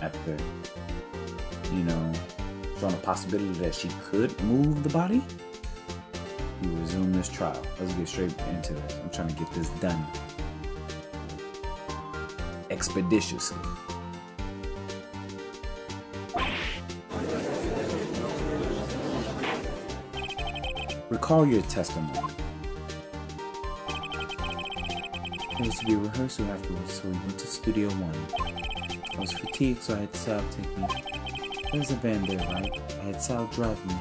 after, you know, showing a possibility that she could move the body, we resume this trial. Let's get straight into this. I'm trying to get this done expeditiously. Recall your testimony. There was to be a rehearsal afterwards, so we went to Studio One. I was fatigued, so I had Sal take me. There was a van there, right? I had Sal drive me.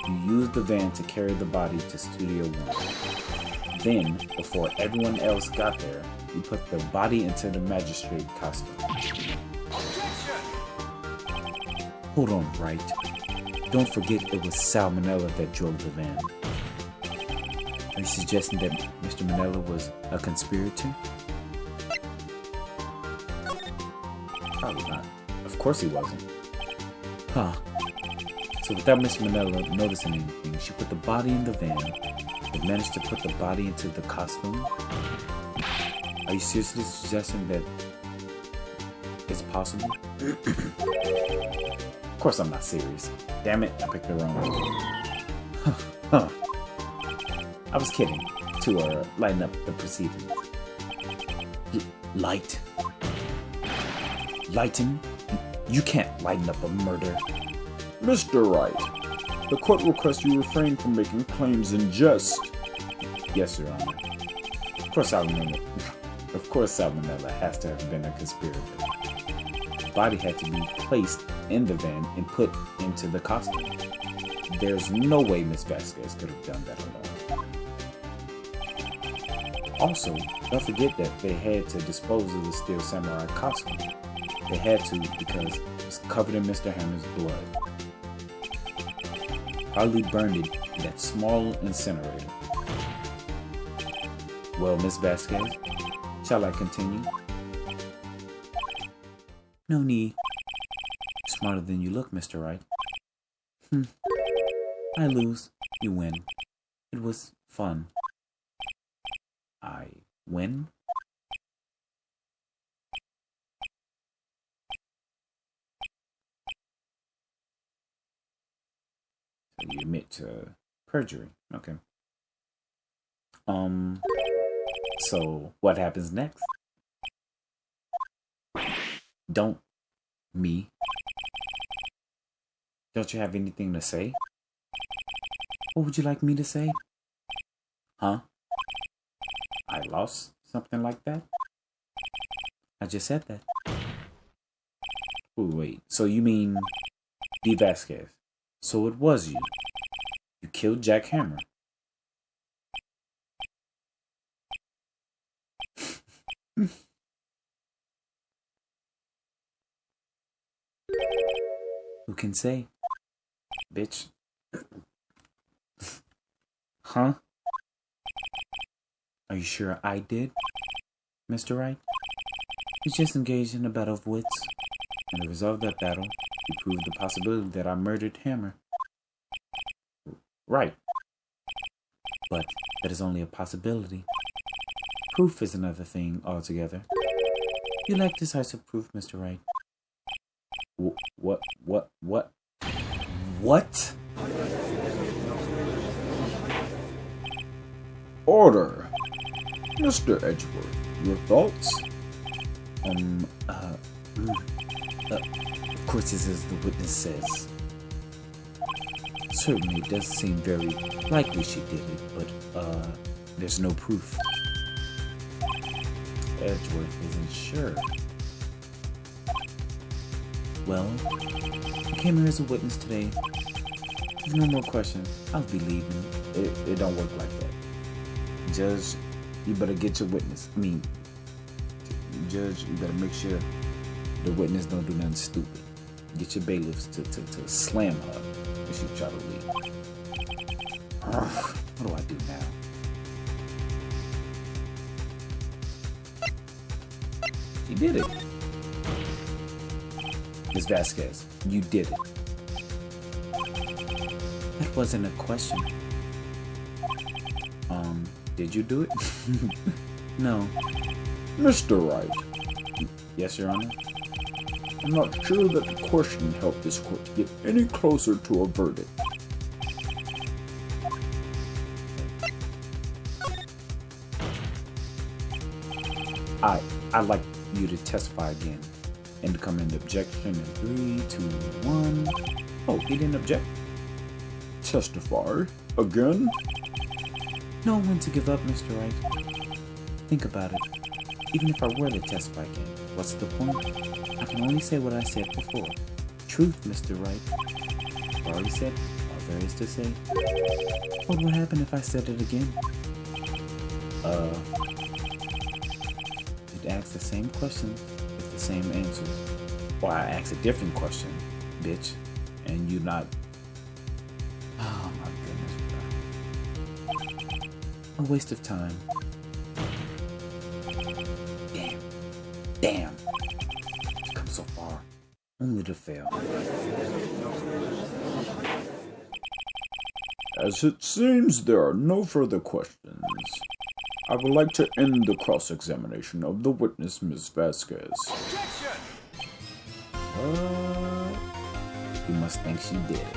You used the van to carry the body to Studio One. Then, before everyone else got there, you put the body into the magistrate costume. Hold on, Wright. Don't forget it was Salmonella that drove the van. Are you suggesting that Mr. Manella was a conspirator? Probably not. Of course he wasn't. Huh. So without Mr. Manella noticing anything, she put the body in the van, but managed to put the body into the costume? Are you seriously suggesting that it's possible? Of course I'm not serious. Damn it, I picked the wrong one. Huh. I was kidding, to lighten up the proceedings. Light? Lighten? You can't lighten up a murder. Mr. Wright, the court requests you refrain from making claims in jest. Yes, Your Honor. Of course Salmonella has to have been a conspirator. The body had to be placed in the van and put into the costume. There's no way Miss Vasquez could have done that alone. Also, don't forget that they had to dispose of the Steel Samurai costume. They had to because it was covered in Mr. Hammer's blood. Probably burned it in that small incinerator. Well, Miss Vasquez, shall I continue? No need. You're smarter than you look, Mr. Wright. I lose, you win. It was fun. I win? So you admit to perjury. Okay. So what happens next? Don't me. Don't you have anything to say? What would you like me to say? Huh? I lost something like that? I just said that. Ooh, wait, so you mean D. Vasquez? So it was you. You killed Jack Hammer. Who can say? Bitch. Huh? Are you sure I did, Mr. Wright? We just engaged in a battle of wits. And to resolve that battle, we proved the possibility that I murdered Hammer. Right. But that is only a possibility. Proof is another thing altogether. You lack decisive proof, Mr. Wright. What? What? Order. Mr. Edgeworth, your thoughts? Of course it's as the witness says. Certainly it does seem very likely she did it, but, there's no proof. Edgeworth isn't sure. Well, I came here as a witness today. There's no more questions. I'll be leaving. It don't work like that. Judge, you better get your witness. Judge, you better make sure the witness don't do nothing stupid. Get your bailiffs to slam her if she try to leave. What do I do now? You did it. Miss Vasquez, you did it. That wasn't a question. Did you do it? No. Mr. Wright, Yes, Your Honor. I'm not sure that the question helped this court to get any closer to a verdict. I'd like you to testify again. Incoming objection in 3, 2, 1. Oh, he didn't object? Testify? Again? Know when to give up, Mr. Wright. Think about it. Even if I were to testify again, what's the point? I can only say what I said before. Truth, Mr. Wright. I've already said all there is to say. What would happen if I said it again? You'd ask the same question with the same answers. Well, I ask a different question, bitch, and you not. Oh my goodness, bro. A waste of time. Damn. Come so far, only to fail. As it seems there are no further questions, I would like to end the cross-examination of the witness, Ms. Vasquez. Objection! What? You must think she did it.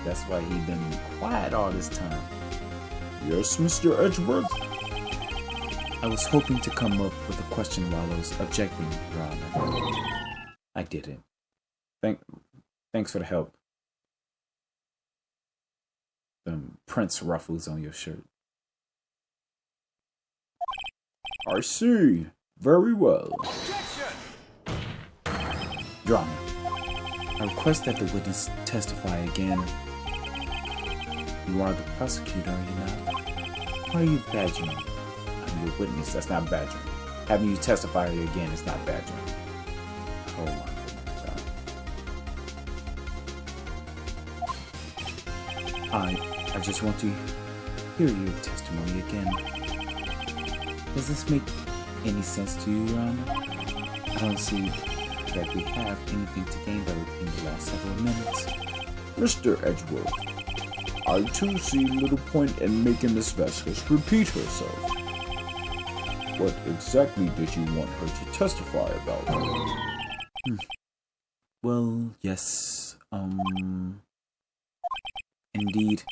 That's why he been quiet all this time. Yes, Mr. Edgeworth? I was hoping to come up with a question while I was objecting, Your Honor. I didn't. Thanks for the help. Prince ruffles on your shirt. I see. Very well. Objection! Your Honor, I request that the witness testify again. You are the prosecutor, are you not? Why are you badgering me? I'm your witness, that's not badgering. Having you testify again is not badgering. Oh my goodness, God. I just want to hear your testimony again. Does this make any sense to you, Your Honor? I don't see that we have anything to gain by repeating the last several minutes. Mr. Edgeworth, I too see little point in making Miss Vasquez repeat herself. What exactly did you want her to testify about? Well, yes, indeed.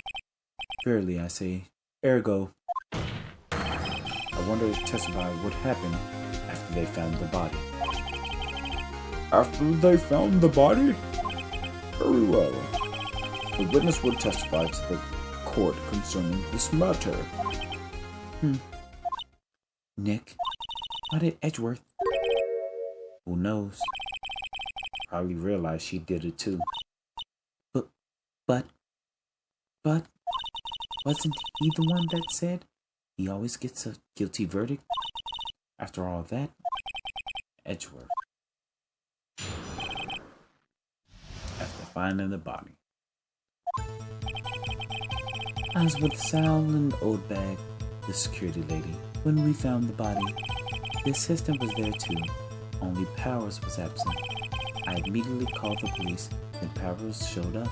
Fairly, I say. Ergo, I wanted to testify what happened after they found the body. After they found the body? Very well. The witness will testify to the court concerning this matter. Nick, why did Edgeworth? Who knows? Probably realized she did it too. But, wasn't he the one that said he always gets a guilty verdict? After all that, Edgeworth. After finding the body. I was with Sal and Old Bag, the security lady, when we found the body. The assistant was there too, only Powers was absent. I immediately called the police, and Powers showed up.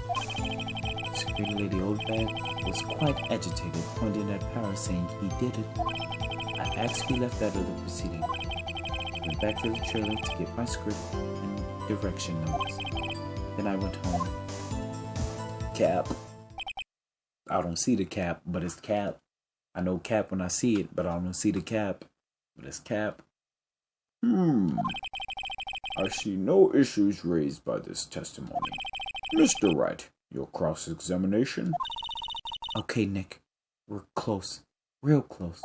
Security lady Old Bag was quite agitated, pointing at Powers saying he did it. I asked who left out of the proceeding. Went back to the trailer to get my script and direction notes. Then I went home. Cap. I don't see the cap, but it's Cap. I know Cap when I see it, but I don't see the cap. But it's Cap. I see no issues raised by this testimony. Mr. Wright, your cross-examination? Okay, Nick. We're close. Real close.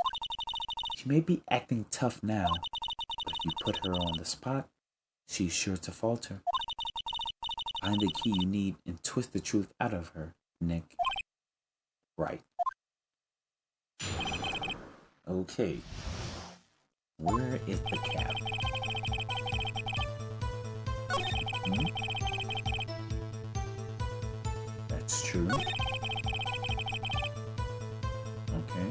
She may be acting tough now, but if you put her on the spot, she's sure to falter. Find the key you need and twist the truth out of her, Nick. Right. Okay. Where is the cap? That's true. Okay.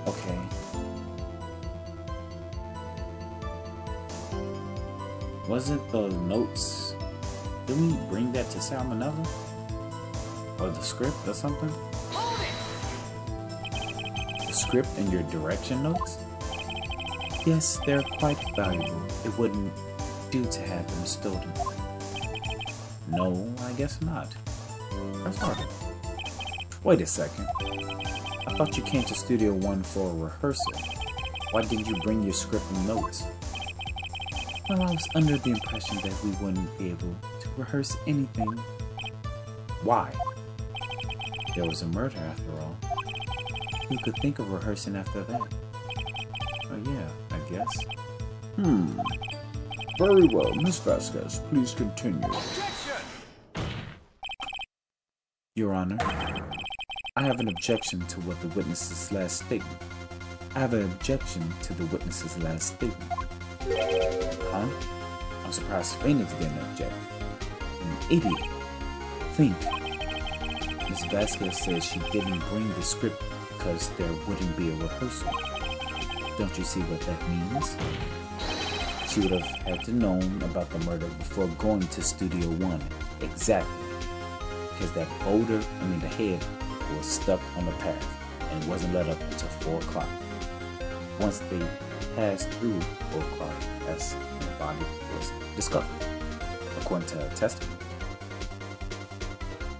Okay. Wasn't the notes? Didn't we bring that to Salmonella? Or the script or something? The script and your direction notes? Yes, they're quite valuable. It wouldn't do to have them stolen. No, I guess not. That's harder. Wait a second. I thought you came to Studio One for a rehearsal. Why didn't you bring your script and notes? Well, I was under the impression that we wouldn't be able to rehearse anything. Why? There was a murder after all. Who could think of rehearsing after that? Oh yeah, I guess. Very well, Miss Vasquez, please continue. Your Honor, I have an objection to what the witness's last statement. Huh? I'm surprised Phoenix didn't object. An idiot. Think. Miss Vasquez says she didn't bring the script because there wouldn't be a rehearsal. Don't you see what that means? She would have had to known about the murder before going to Studio One. Exactly. Because that the head was stuck on the path and wasn't let up until 4 o'clock. Once they passed through 4 o'clock, that's when the body was discovered, according to her testimony.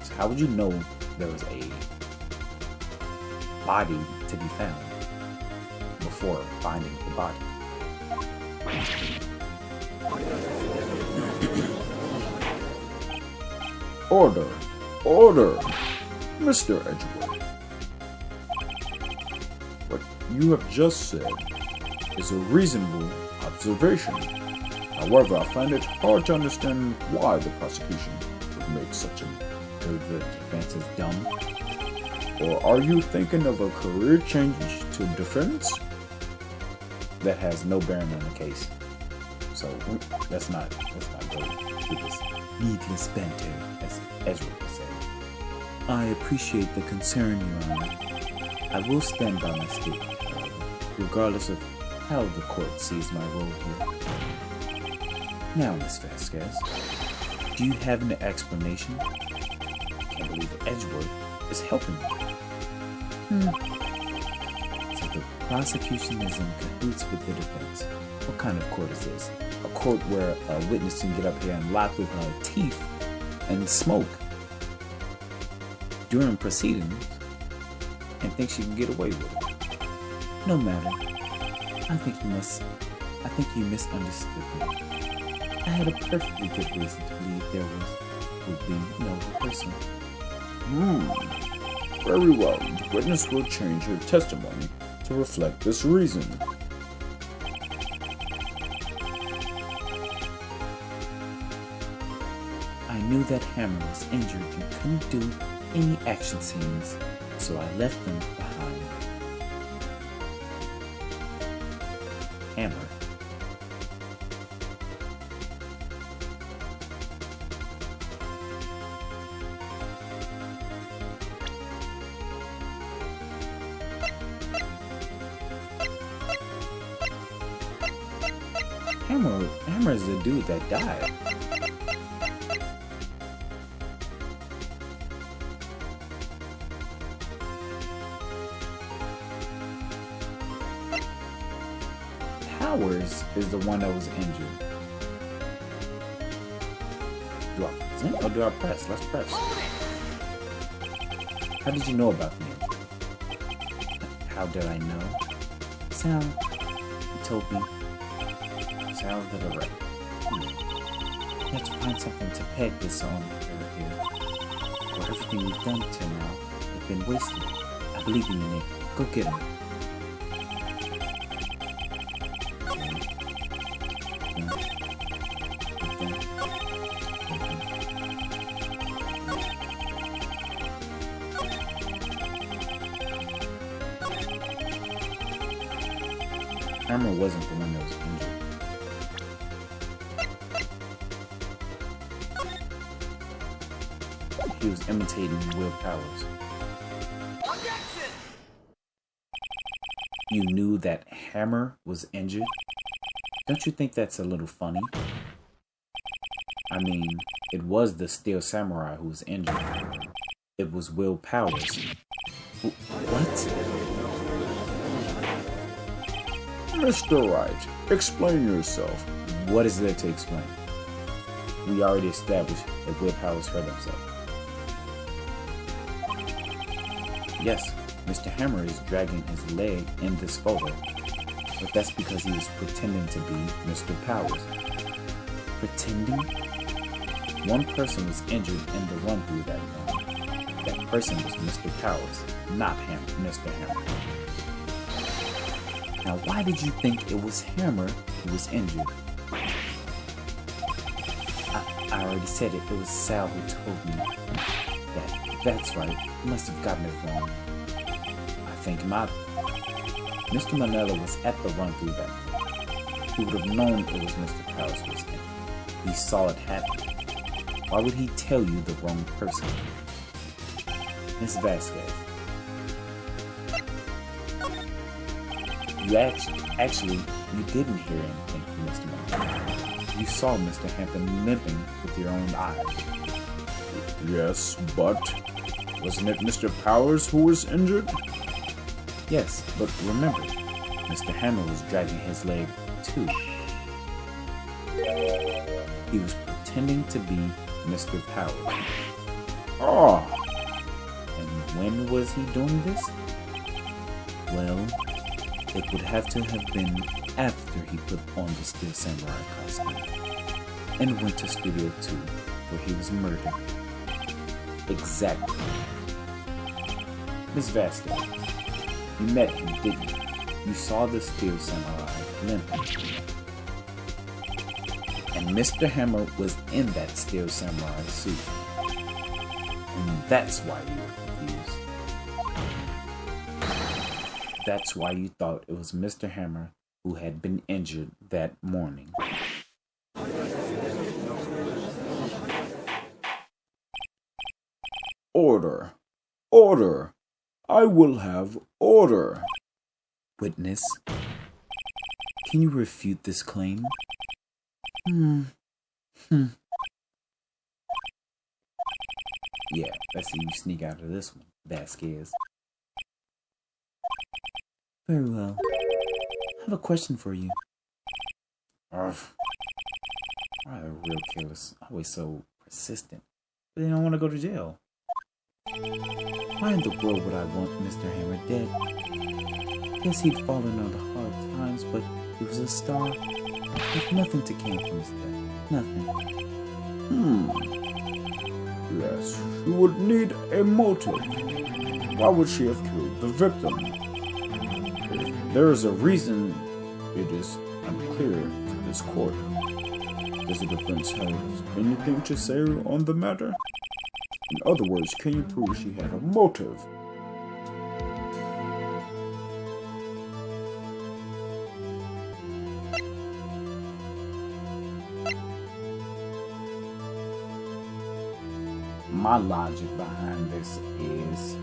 So how would you know there was a body to be found before finding the body? Order! Order! Mr. Edgeworth. What you have just said is a reasonable observation. However, I find it hard to understand why the prosecution would make such a The defense is dumb. Or are you thinking of a career change to defense? That has no bearing on the case. So let's not go through this needless banter, as Ezra would say. I appreciate the concern, Your Honor. I will stand by my statement, however, regardless of how the court sees my role here. Now, Miss Vasquez, do you have an explanation? I can't believe Edgeworth is helping me. So the prosecution is in cahoots with the defense. What kind of court is this? A court where a witness can get up here and lie through her teeth and smoke during proceedings and think she can get away with it. No matter. I think you misunderstood me. I had a perfectly good reason to believe there would be no rehearsal. Very well. The witness will change her testimony to reflect this reason. I knew that Hammer was injured and couldn't do any action scenes, so I left them behind. Hammer. Hammer is the dude that died. Powers is the one that was injured. Do I present or do I press? Let's press. How did you know about the injury? How did I know? Sal, you told me. Sal did a right. You have to find something to peg this on here. For everything we've done till now, it's been wasted. I believe in you, Nick. Go get him. Hammer wasn't the one that was injured. He was imitating Will Powers. You knew that Hammer was injured? Don't you think that's a little funny? I mean, it was the Steel Samurai who was injured. it was Will Powers. What? Mr. Wright, explain yourself. What is there to explain? We already established that Will Powers hurt himself. Yes, Mr. Hammer is dragging his leg in this photo, but that's because he was pretending to be Mr. Powers. Pretending? One person was injured in the run-through that morning. That person was Mr. Powers, not Mr. Hammer. Now, why did you think it was Hammer who was injured? I already said it. It was Sal who told me that. That's right. You must have gotten it wrong. I think not. Mr. Manella was at the run-through that day. He would have known it was Mr. Powers who was injured. He saw it happen. Why would he tell you the wrong person? Miss Vasquez. You actually, you didn't hear anything from Mr. Manella. You saw Mr. Hampton limping with your own eyes. Yes, but wasn't it Mr. Powers who was injured? Yes, but remember, Mr. Hammer was dragging his leg too. He was pretending to be Mr. Powers. Ah! And when was he doing this? Well, it would have to have been after he put on the Steel Samurai costume and went to Studio 2, where he was murdered. Exactly. Miss Vasquez, you met him, didn't you? You saw the Steel Samurai limping. And Mr. Hammer was in that Steel Samurai suit. And that's why you were confused. That's why you thought it was Mr. Hammer who had been injured that morning. Order! Order! I will have order! Witness, can you refute this claim? Yeah, let's see you sneak out of this one, Vasquez. Very well. I have a question for you. Why are the real killers always so persistent? But they don't want to go to jail. Why in the world would I want Mr. Hammer dead? Yes, he'd fallen under hard times, but he was a star. There's nothing to gain from his death. Nothing. Yes, she would need a motive. Why would she have killed the victim? If there is a reason, it is unclear to this court. Does the defense have anything to say on the matter? In other words, can you prove she had a motive? My logic behind this is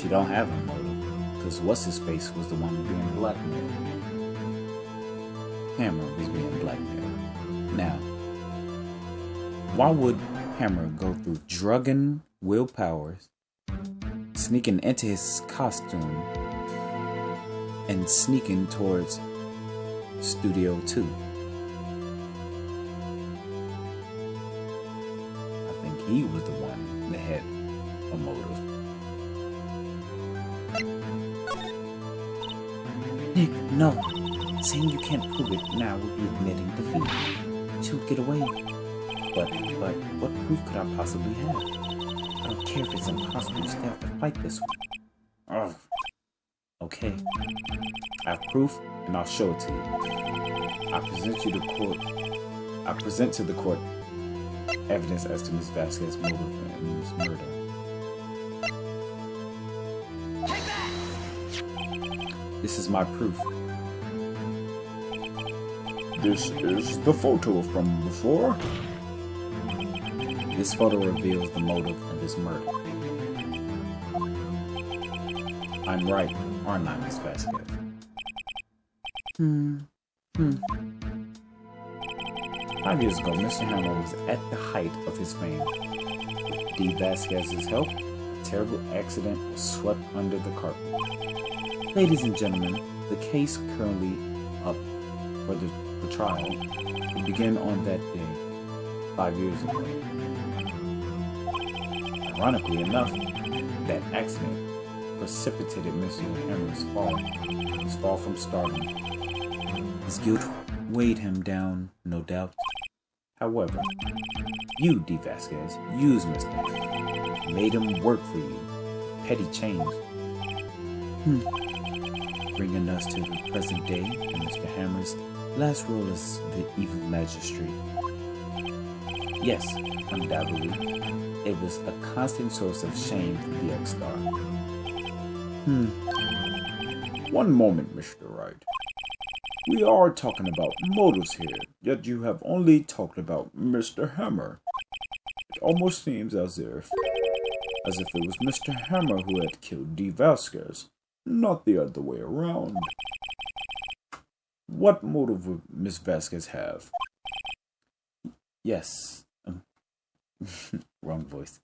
she don't have a motive, because what's-his-face was the one being blackmailed. Hammer was being blackmailed. Now, why would Hammer go through drugging Will Powers, sneaking into his costume, and sneaking towards Studio 2? I think he was the one that had a motive. Nick, no. Saying you can't prove it now would be admitting defeat. She'll get away. But what proof could I possibly have? I don't care if it's impossible. You still have to fight this one. Ugh. Okay. I have proof, and I'll show it to you. I present to the court evidence as to Ms. Vasquez's motive in this murder. Take that! This is my proof. This is the photo from before. This photo reveals the motive of this murder. I'm right, aren't I, Ms. Vasquez? 5 years ago, Mr. Hammer was at the height of his fame. With D. Vasquez's help, a terrible accident was swept under the carpet. Ladies and gentlemen, the case currently up for the trial will begin on that day, 5 years ago. Ironically enough, that accident precipitated Mr. Hammer's fall, his fall from stardom. His guilt weighed him down, no doubt. However, you, D. Vasquez, used Mr. Hammer, made him work for you. Petty change. Bringing us to the present day and Mr. Hammer's last role as the evil magistrate. Yes, undoubtedly, it was a constant source of shame for the ex-star. One moment, Mr. Wright. We are talking about motives here, yet you have only talked about Mr. Hammer. It almost seems as if it was Mr. Hammer who had killed D. Vasquez, not the other way around. What motive would Miss Vasquez have? Yes. Wrong voice.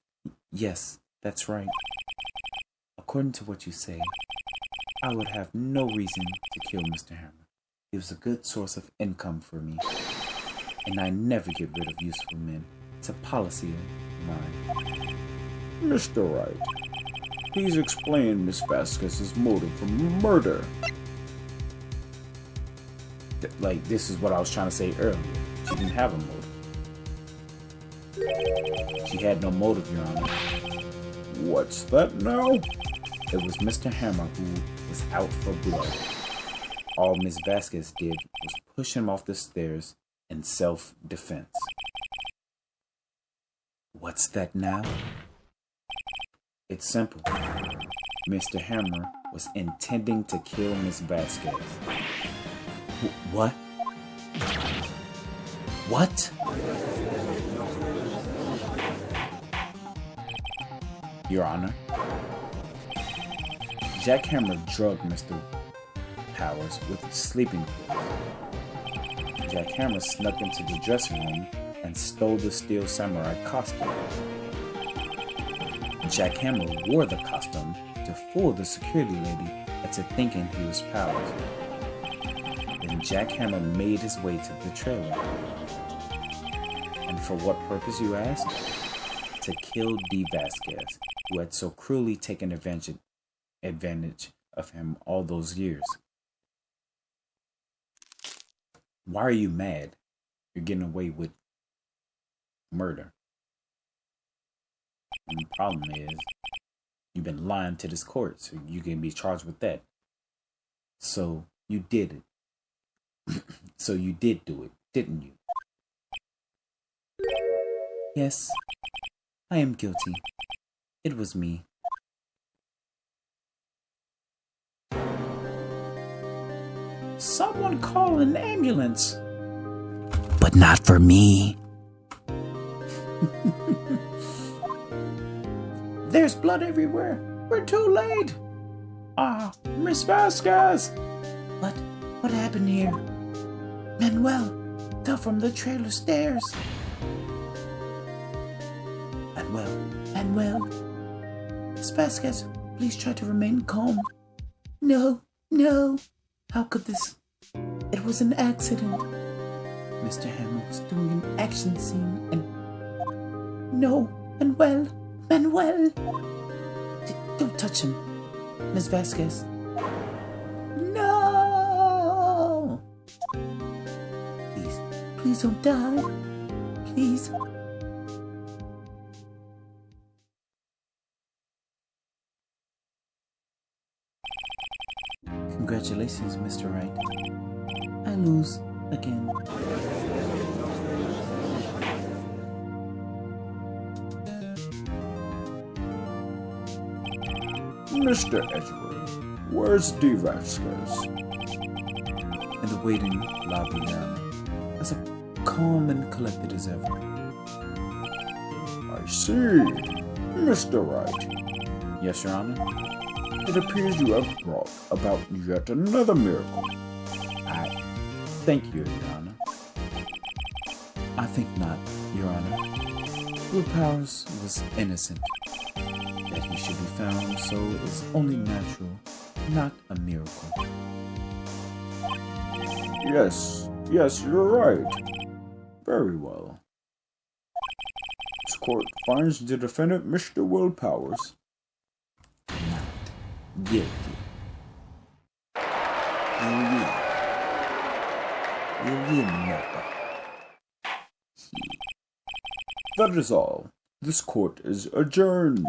Yes, that's right. According to what you say, I would have no reason to kill Mr. Hammer. He was a good source of income for me, and I never get rid of useful men. It's a policy of mine. Mr. Wright, please explain Miss Vasquez's motive for murder. Like, this is what I was trying to say earlier. She didn't have a motive. She had no motive, Your Honor. What's that now? It was Mr. Hammer who was out for blood. All Miss Vasquez did was push him off the stairs in self-defense. What's that now? It's simple. Mr. Hammer was intending to kill Miss Vasquez. What? What? Your Honor, Jack Hammer drugged Mr. Powers with sleeping pills. Jack Hammer snuck into the dressing room and stole the steel samurai costume. Jack Hammer wore the costume to fool the security lady into thinking he was Powers. Then Jack Hammer made his way to the trailer. And for what purpose, you ask? To kill D. Vasquez, who had so cruelly taken advantage of him all those years. Why are you mad? You're getting away with murder. And the problem is, you've been lying to this court, so you can be charged with that. So you did it. So you did do it, didn't you? Yes, I am guilty. It was me. Someone call an ambulance. But not for me. There's blood everywhere. We're too late. Miss Vasquez. What happened here? Manuel fell from the trailer stairs. Manuel. Miss Vasquez, please try to remain calm. No. How could this? It was an accident. Mr. Hammer was doing an action scene and... No, Manuel. Don't touch him, Miss Vasquez. No! Please don't die. Please. Congratulations, Mr. Wright. I lose again. Mr. Edgeworth, where's D. Vasquez? In the waiting lobby now, as calm and collected as ever. I see. Mr. Wright. Yes, Your Honor? It appears you have brought about yet another miracle. Thank you, Your Honor. I think not, Your Honor. Will Powers was innocent. That he should be found so is only natural, not a miracle. Yes, you're right. Very well. This court finds the defendant, Mr. Will Powers, Not guilty. You never. That is all. This court is adjourned.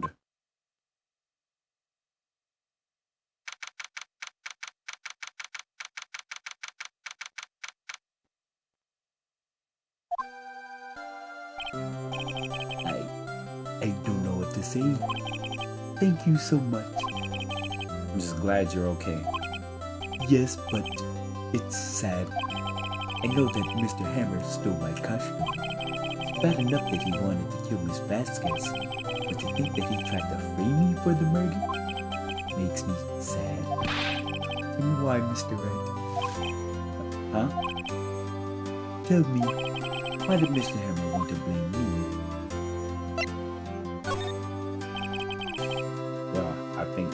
I don't know what to say. Thank you so much. I'm just glad you're okay. Yes, but it's sad. I know that Mr. Hammer stole my costume. It's bad enough that he wanted to kill Miss Vasquez, but to think that he tried to frame me for the murder makes me sad. Tell me why, Mr. Wright. Huh? Tell me, why did Mr. Hammer want to blame me? Well, I think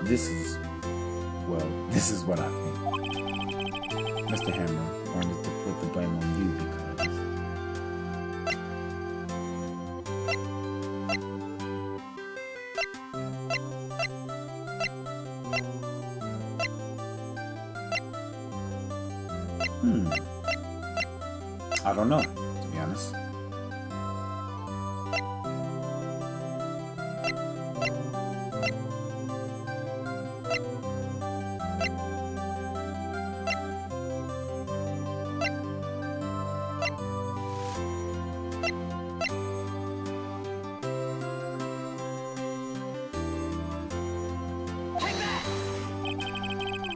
this is what I think. Mr. Hammer wanted to put the blame on you because I don't know, to be honest.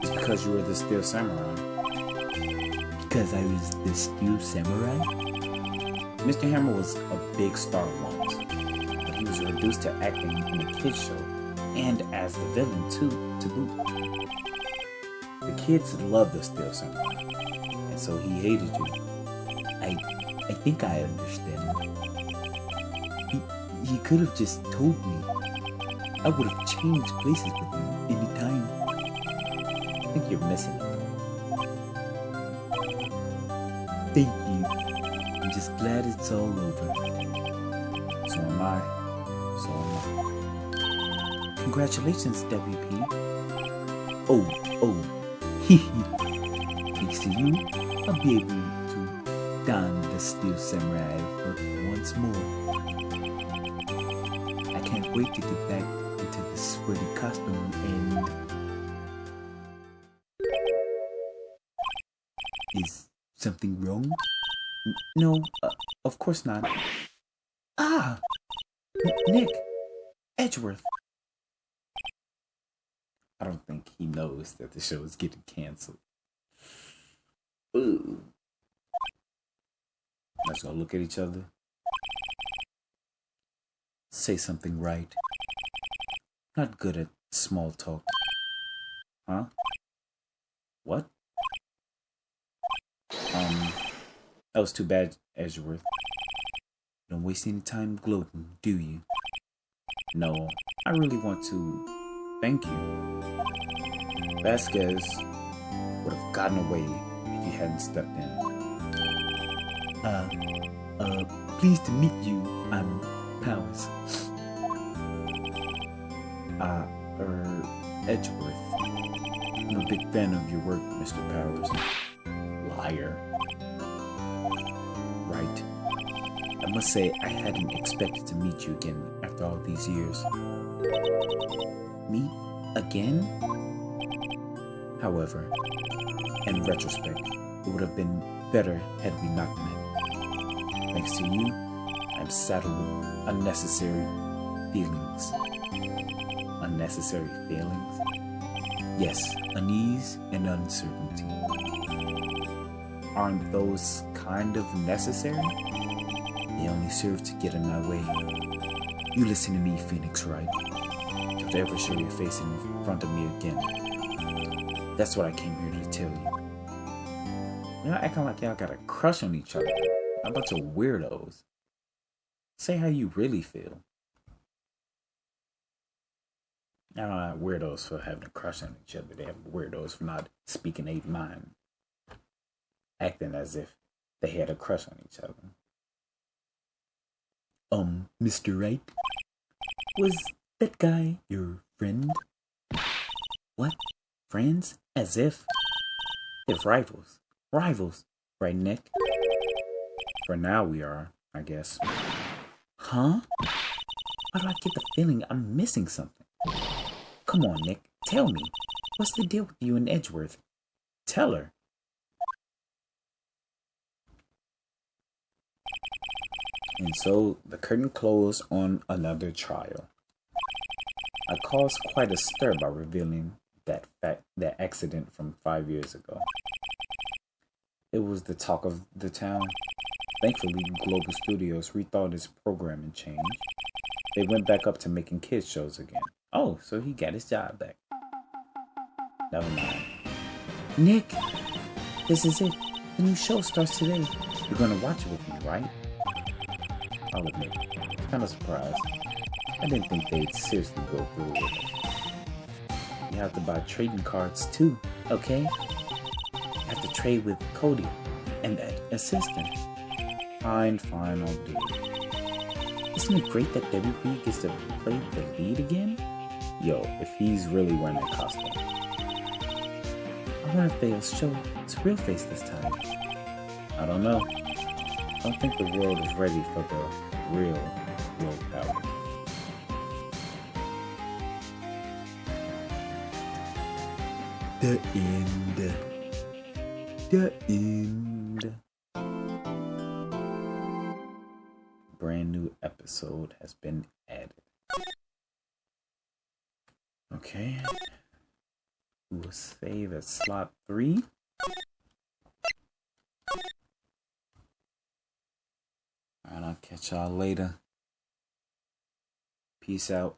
It's because you were the Steel Samurai. Because I was the Steel Samurai? Mr. Hammer was a big star once, but he was reduced to acting in a kids show, and as the villain too, to boot. The kids loved the Steel Samurai, and so he hated you. I think I understand. He could have just told me. I would have changed places with him anytime. I think you're missing it. Thank you. I'm just glad it's all over. So am I. Congratulations, WP. Oh. Thanks to you, I'll be able to don the Steel Samurai outfit once more. I can't wait to get back into the sweaty costume and... Is something wrong? No, of course not. Ah! Nick! Edgeworth! I don't think he knows that the show is getting canceled. Ooh. Let's go look at each other. Say something right. Not good at small talk. Huh? What? That was too bad, Edgeworth. Don't waste any time gloating, do you? No, I really want to thank you. Vasquez would have gotten away if you hadn't stepped in. Pleased to meet you. I'm Powers. Edgeworth. I'm a big fan of your work, Mr. Powers. Liar. Right. I must say I hadn't expected to meet you again after all these years. Me? Again? However, in retrospect, it would have been better had we not met. Thanks to you, I'm saddled with unnecessary feelings. Unnecessary feelings? Yes, unease and uncertainty. Aren't those kind of necessary? They only serve to get in my way. You listen to me, Phoenix Wright. Don't ever show your face in front of me again. That's what I came here to tell you. You're not acting like y'all got a crush on each other. A bunch of weirdos. Say how you really feel. They're not weirdos for having a crush on each other. They have weirdos for not speaking their mind. Acting as if they had a crush on each other. Mr. Wright? Was that guy your friend? What? Friends? As if? They're rivals. Rivals, right, Nick? For now we are, I guess. Huh? Why do I get the feeling I'm missing something? Come on, Nick. Tell me. What's the deal with you and Edgeworth? Tell her. And so the curtain closed on another trial. I caused quite a stir by revealing that accident from 5 years ago. It was the talk of the town. Thankfully, Global Studios rethought its programming change. They went back up to making kids shows again. Oh, so he got his job back. Never mind. Nick, this is it. The new show starts today. You're gonna watch it with me, right? I'll admit, I'm kind of surprised. I didn't think they'd seriously go through with it. You have to buy trading cards too, okay? You have to trade with Cody and that assistant. Fine, I'll do it. Isn't it great that WB gets to play the lead again? Yo, if he's really wearing a costume. I wonder if they'll show his real face this time. I don't know. I don't think the world is ready for the real willpower. The end. The end. Brand new episode has been added. Okay. We'll save at slot 3. Alright, I'll catch y'all later. Peace out.